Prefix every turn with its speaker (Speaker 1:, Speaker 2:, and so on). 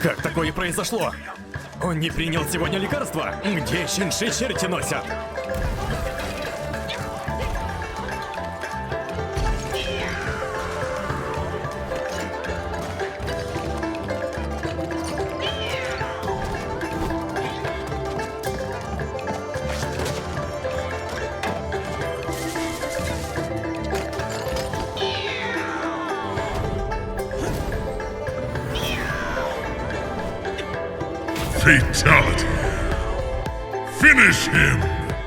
Speaker 1: Как такое произошло? Он не принял сегодня лекарства? Где Шинши черти носят?
Speaker 2: Fatality. Finish him!